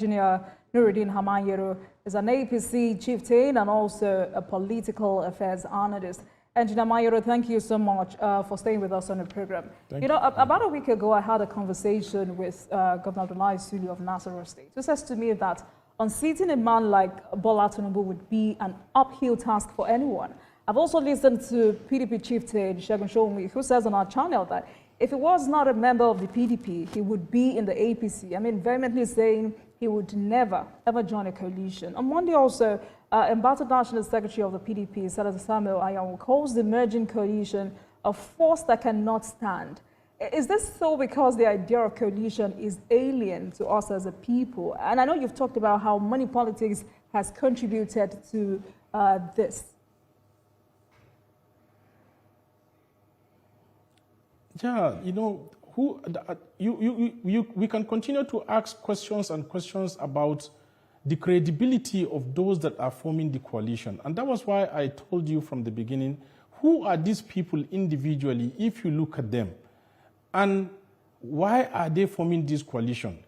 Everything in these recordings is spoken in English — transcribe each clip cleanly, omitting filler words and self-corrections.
Engineer Nuruddin Hammanyero is an APC chieftain and also a political affairs analyst. Engineer Hammanyero, thank you so much for staying with us on the program. Thank you. About a week ago, I had a conversation with Governor Abdullahi Sulu of Nasarawa State, who says to me that unseating a man like Bola Tinubu would be an uphill task for anyone. I've also listened to PDP chieftain Segun Shomi, who says on our channel that if he was not a member of the PDP, he would be in the APC. I mean, vehemently saying he would never, ever join a coalition. On Monday also, Embattled National Secretary of the PDP, Senator Samuel Ayawu, calls the merging coalition a force that cannot stand. Is this so because the idea of coalition is alien to us as a people? And I know you've talked about how money politics has contributed to this. Yeah, you know, we can continue to ask questions and questions about the credibility of those that are forming the coalition. And that was why I told you from the beginning, who are these people individually if you look at them? And why are they forming this coalition?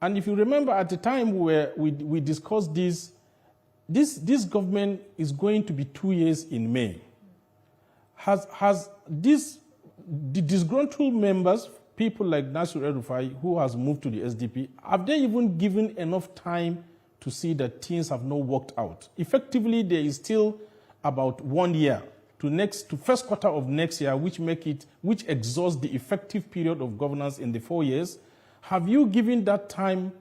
And if you remember at the time where we discussed this government is going to be 2 years in May. The disgruntled members, people like Nasir El-Rufai, who has moved to the SDP, have they even given enough time to see that things have not worked out? Effectively, there is still about 1 year to first quarter of next year, which exhausts the effective period of governance in the 4 years. Have you given that time,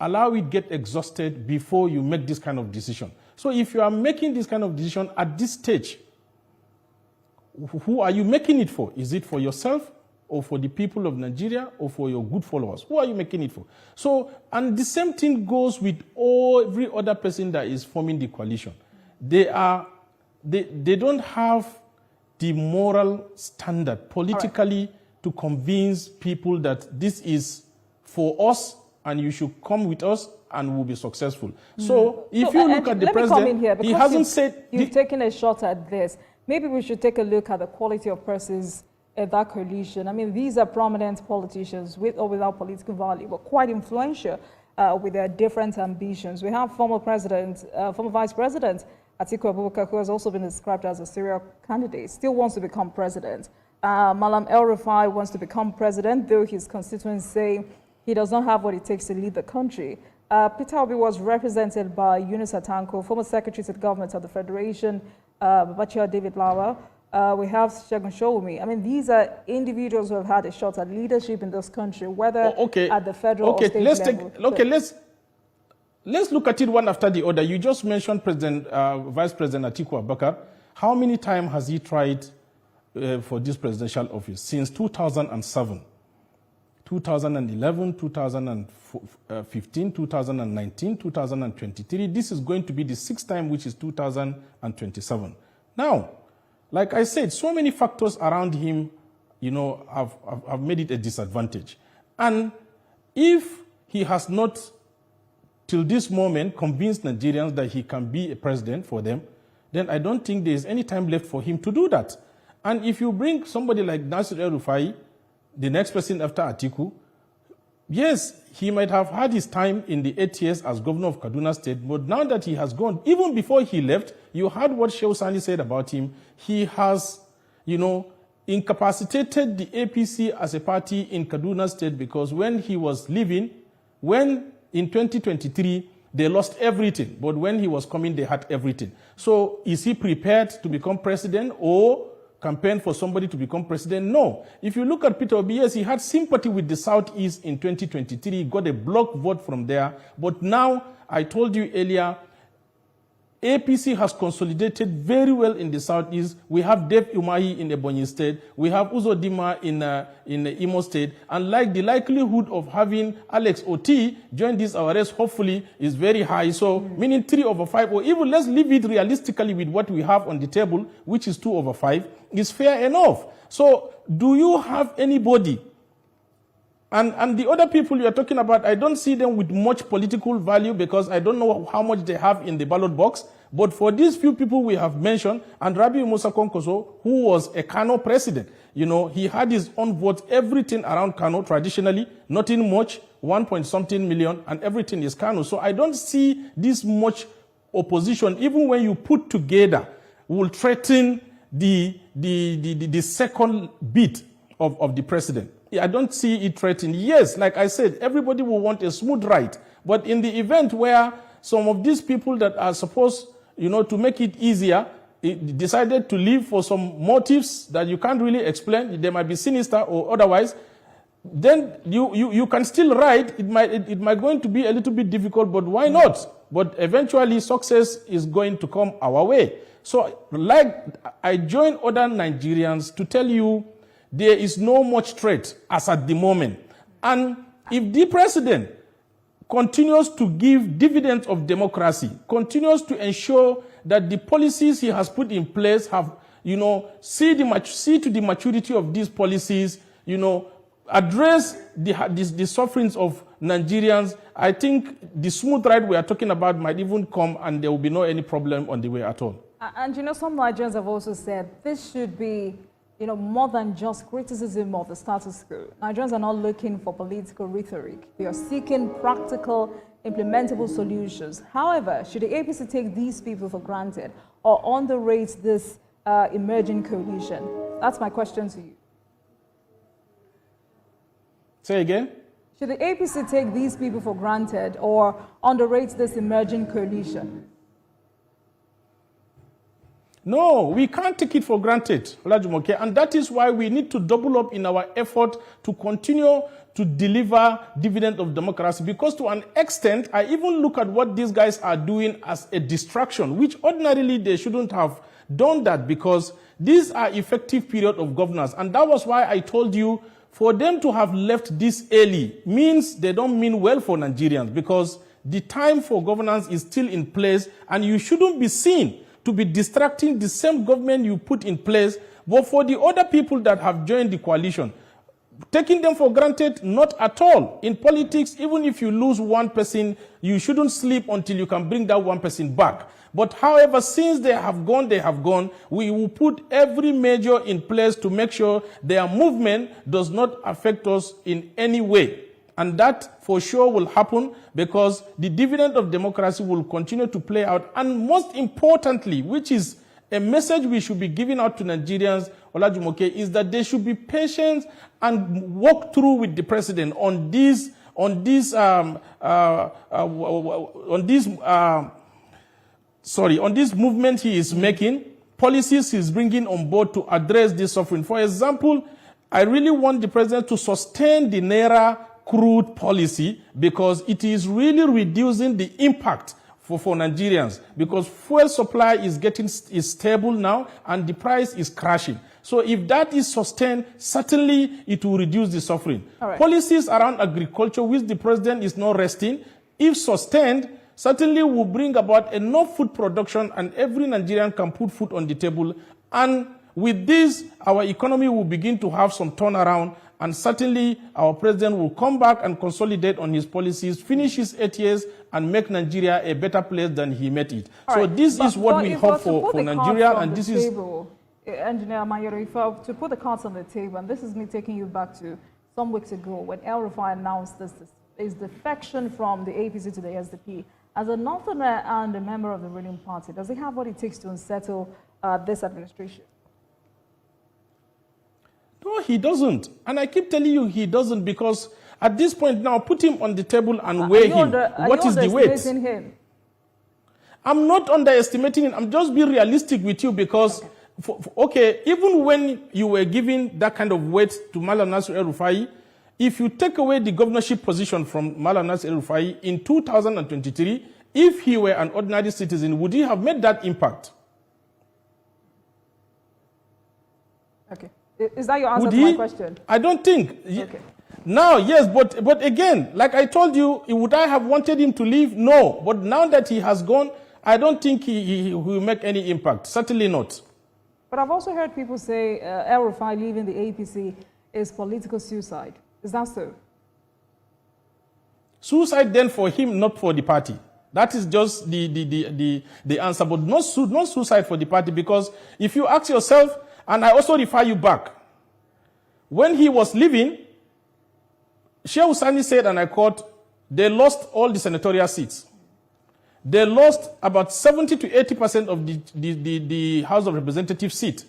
allow it get exhausted before you make this kind of decision? So if you are making this kind of decision at this stage, who are you making it for? Is it for yourself or for the people of Nigeria or for your good followers? Who are you making it for? So, and the same thing goes with every other person that is forming the coalition. They don't have the moral standard politically to convince people that this is for us and you should come with us and we'll be successful. So if you look at the president, he hasn't said... You've taken a shot at this. Maybe we should take a look at the quality of persons at that coalition. I mean, these are prominent politicians with or without political value, but quite influential with their different ambitions. We have former Vice President Atiku Abubakar, who has also been described as a serial candidate, still wants to become president. Malam El-Rufai wants to become president, though his constituents say he does not have what it takes to lead the country. Peter Obi was represented by Yunus Atanko, former Secretary to the Government of the Federation, Bachir David Lawa. We have Segun Shomi. I mean, these are individuals who have had a shot at leadership in this country, whether at the federal or state level. Let's look at it one after the other. You just mentioned Vice President Atiku Abubakar. How many times has he tried for this presidential office? Since 2007, 2011, 2015, 2019, 2023. This is going to be the 6th time, which is 2027. Now, like I said, so many factors around him, you know, have made it a disadvantage. And if he has not, till this moment, convinced Nigerians that he can be a president for them, then I don't think there is any time left for him to do that. And if you bring somebody like Nasir El-Rufai, the next person after Atiku, yes, he might have had his time in the 8 years as governor of Kaduna State, but now that he has gone, even before he left, you heard what Shehu Sani said about him. He has, you know, incapacitated the APC as a party in Kaduna State because when he was leaving, when in 2023, they lost everything, but when he was coming, they had everything. So is he prepared to become president or campaign for somebody to become president? No. If you look at Peter Obi, yes, he had sympathy with the Southeast in 2023, got a block vote from there. But now, I told you earlier, APC has consolidated very well in the Southeast. We have Dave Umahi in Ebonyi State. We have Uzodinma in Imo State. And like the likelihood of having Alex Oti join this our race, hopefully, is very high. So, meaning 3 over 5, or even let's leave it realistically with what we have on the table, which is 2 over 5, is fair enough. So, do you have anybody? And the other people you are talking about, I don't see them with much political value because I don't know how much they have in the ballot box. But for these few people we have mentioned, and Rabi Musa Konkoso, who was a Kano president, you know, he had his own vote, everything around Kano traditionally, nothing much, 1-point-something million, and everything is Kano. So I don't see this much opposition, even when you put together, will threaten the second bit of the president. I don't see it threatening. Yes, like I said, everybody will want a smooth ride. But in the event where some of these people that are supposed, to make it easier, decided to leave for some motives that you can't really explain, they might be sinister or otherwise, then you can still ride. It might going to be a little bit difficult, but why not? But eventually success is going to come our way. So like I join other Nigerians to tell you there is no much threat as at the moment. And if the president continues to give dividends of democracy, continues to ensure that the policies he has put in place have, see to the maturity of these policies, address the sufferings of Nigerians, I think the smooth ride we are talking about might even come and there will be no any problem on the way at all. And some Nigerians have also said this should be, more than just criticism of the status quo. Nigerians are not looking for political rhetoric. They are seeking practical, implementable solutions. However, should the APC take these people for granted or underrate this emerging coalition? That's my question to you. Say again? Should the APC take these people for granted or underrate this emerging coalition? No, we can't take it for granted, Olajumoke, and that is why we need to double up in our effort to continue to deliver dividend of democracy, because to an extent, I even look at what these guys are doing as a distraction, which ordinarily they shouldn't have done that, because these are effective period of governance. And that was why I told you, for them to have left this early means they don't mean well for Nigerians, because the time for governance is still in place, and you shouldn't be seen to be distracting the same government you put in place. But for the other people that have joined the coalition, taking them for granted, not at all. In politics, even if you lose one person, you shouldn't sleep until you can bring that one person back. But however, since they have gone, we will put every measure in place to make sure their movement does not affect us in any way. And that for sure will happen, because the dividend of democracy will continue to play out. And most importantly, which is a message we should be giving out to Nigerians, Olajumoke, is that they should be patient and walk through with the president on this movement he is making, policies he is bringing on board to address this suffering. For example, I really want the president to sustain the Naira crude policy, because it is really reducing the impact for Nigerians, because fuel supply is stable now and the price is crashing. So if that is sustained, certainly it will reduce the suffering. Right. Policies around agriculture, which the president is not resting, if sustained, certainly will bring about enough food production and every Nigerian can put food on the table. And with this, our economy will begin to have some turnaround, and certainly our president will come back and consolidate on his policies, finish his 8 years, and make Nigeria a better place than he met it. All so right. This is what we hope for Nigeria, and this is... Engineer Hammanyero, to put the cards on the table, and this is me taking you back to some weeks ago when El-Rufai announced his defection from the APC to the SDP. As a northerner and a member of the ruling party, does he have what it takes to unsettle this administration? No, he doesn't. And I keep telling you he doesn't, because at this point now, put him on the table and weigh him. What is the weight? Him? I'm not underestimating him. I'm just being realistic with you, because, okay, even when you were giving that kind of weight to Malam Nasir El-Rufai, if you take away the governorship position from Malam Nasir El-Rufai in 2023, if he were an ordinary citizen, would he have made that impact? Okay. Is that your answer to my question? I don't think. Okay. Now, yes, but again, like I told you, would I have wanted him to leave? No. But now that he has gone, I don't think he will make any impact. Certainly not. But I've also heard people say El-Rufai leaving the APC is political suicide. Is that so? Suicide then for him, not for the party. That is just the answer. But not suicide for the party, because if you ask yourself, and I also refer you back, when he was leaving, Sheikh Sani said, and I quote, they lost all the senatorial seats. They lost about 70 to 80% of the House of Representatives seat.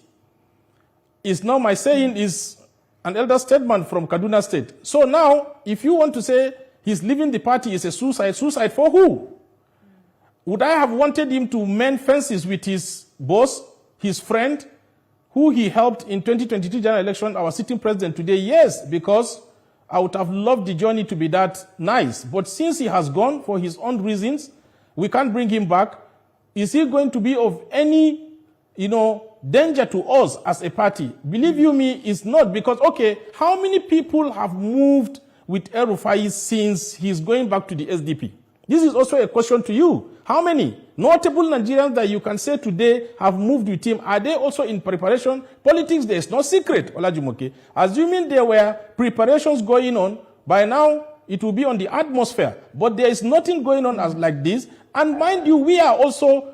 Is now my saying is an elder statesman from Kaduna State. So now, if you want to say he's leaving the party is a suicide, suicide for who? Would I have wanted him to mend fences with his boss, his friend, who he helped in 2022 general election, our sitting president today? Yes, because I would have loved the journey to be that nice. But since he has gone for his own reasons, we can't bring him back. Is he going to be of any, danger to us as a party? Believe you me, it's not, because, okay, how many people have moved with El-Rufai since he's going back to the SDP? This is also a question to you. How many notable Nigerians that you can say today have moved with him, are they also in preparation? Politics, there is no secret, Olajumoke. Assuming there were preparations going on, by now it will be on the atmosphere. But there is nothing going on as like this. And mind you, we are also